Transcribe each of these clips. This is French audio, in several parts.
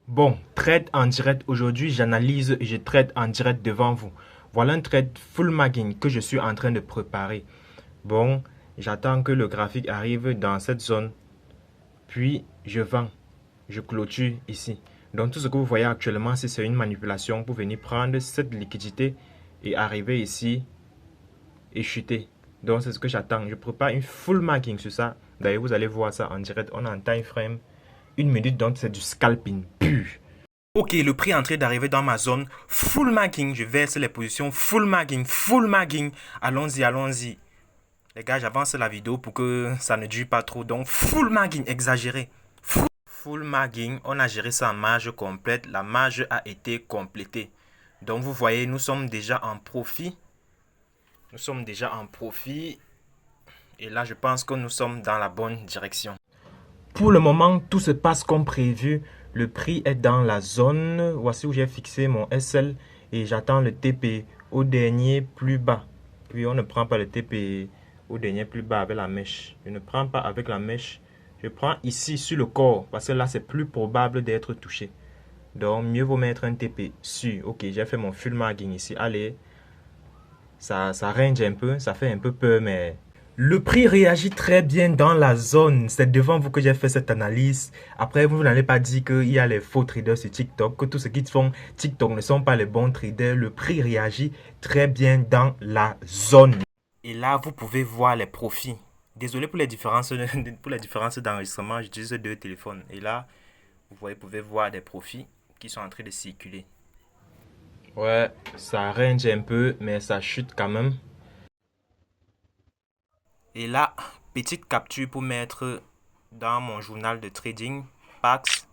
Bon, trade en direct aujourd'hui, j'analyse et je trade en direct devant vous. Voilà un trade full magging que je suis en train de préparer. Bon, j'attends que le graphique arrive dans cette zone, puis je vends, je clôture ici. Donc tout ce que vous voyez actuellement, c'est une manipulation pour venir prendre cette liquidité et arriver ici et chuter. Donc c'est ce que j'attends. Je prépare une full magging sur ça. D'ailleurs, vous allez voir ça en direct. On est en time frame. Une minute, donc c'est du scalping pur. Ok, le prix est en train d'arriver dans ma zone. Full magging, je verse les positions. Full magging, full magging. Allons-y, allons-y. Les gars, j'avance la vidéo pour que ça ne dure pas trop. Donc, full magging, exagéré. Full magging, on a géré ça en marge complète. La marge a été complétée. Donc, vous voyez, nous sommes déjà en profit. Nous sommes déjà en profit. Et là, je pense que nous sommes dans la bonne direction. Pour le moment, tout se passe comme prévu. Le prix est dans la zone. Voici où j'ai fixé mon SL et j'attends le TP au dernier plus bas. Puis on ne prend pas le TP au dernier plus bas avec la mèche. Je ne prends pas avec la mèche. Je prends ici sur le corps parce que là c'est plus probable d'être touché. Donc mieux vaut mettre un TP sur. Ok, j'ai fait mon full margin ici. Allez, ça range un peu, ça fait un peu peur mais le prix réagit très bien dans la zone. C'est devant vous que j'ai fait cette analyse. Après, vous n'allez pas dire qu'il y a les faux traders sur TikTok, que tous ceux qui font TikTok ne sont pas les bons traders. Le prix réagit très bien dans la zone. Et là, vous pouvez voir les profits. Désolé pour les différences, pour les différences d'enregistrement, j'utilise deux téléphones. Et là, vous pouvez voir des profits qui sont en train de circuler. Ouais, ça range un peu, mais ça chute quand même. Et là, petite capture pour mettre dans mon journal de trading, Pax.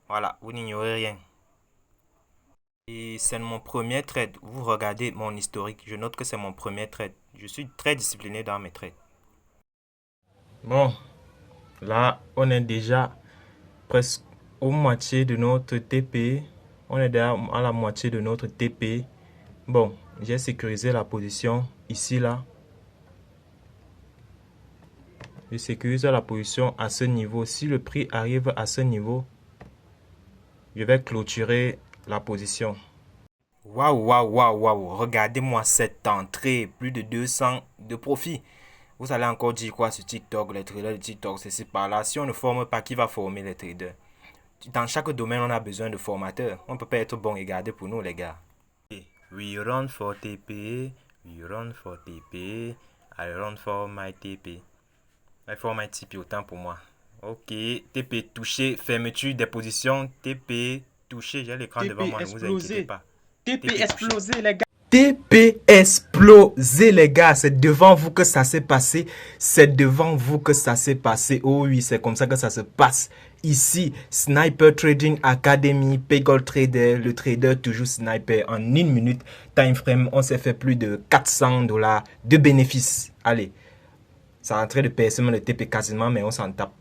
Voilà, vous n'ignorez rien. Et c'est mon premier trade. Vous regardez mon historique. Je note que c'est mon premier trade. Je suis très discipliné dans mes trades. Bon, là, on est déjà presque au moitié de notre TP. On est déjà à la moitié de notre TP. Bon, j'ai sécurisé la position ici, là. Je sécurise la position à ce niveau. Si le prix arrive à ce niveau, je vais clôturer la position. Waouh, waouh, waouh, waouh. Regardez-moi cette entrée. Plus de 200 de profit. Vous allez encore dire quoi sur TikTok? Les traders de TikTok, c'est par là. Si on ne forme pas, qui va former les traders? Dans chaque domaine, on a besoin de formateurs. On ne peut pas être bon et garder pour nous, les gars. We run for TP. We run for TP. I run for my TP. I for my TP, autant pour moi. Ok. TP touché. Fermeture des positions. TP touché. J'ai l'écran devant TP moi, ne vous inquiétez explosé. pas. TP TP touché. explosé, les gars. TP explosé, les gars. C'est devant vous que ça s'est passé. C'est devant vous que ça s'est passé. Oh oui, c'est comme ça que ça se passe. Ici, Sniper Trading Academy, Paygold Trader, le trader toujours sniper. En une minute, time frame, on s'est fait plus de 400 $ de bénéfices. Allez, ça est en train de percer le TP quasiment, mais on s'en tape.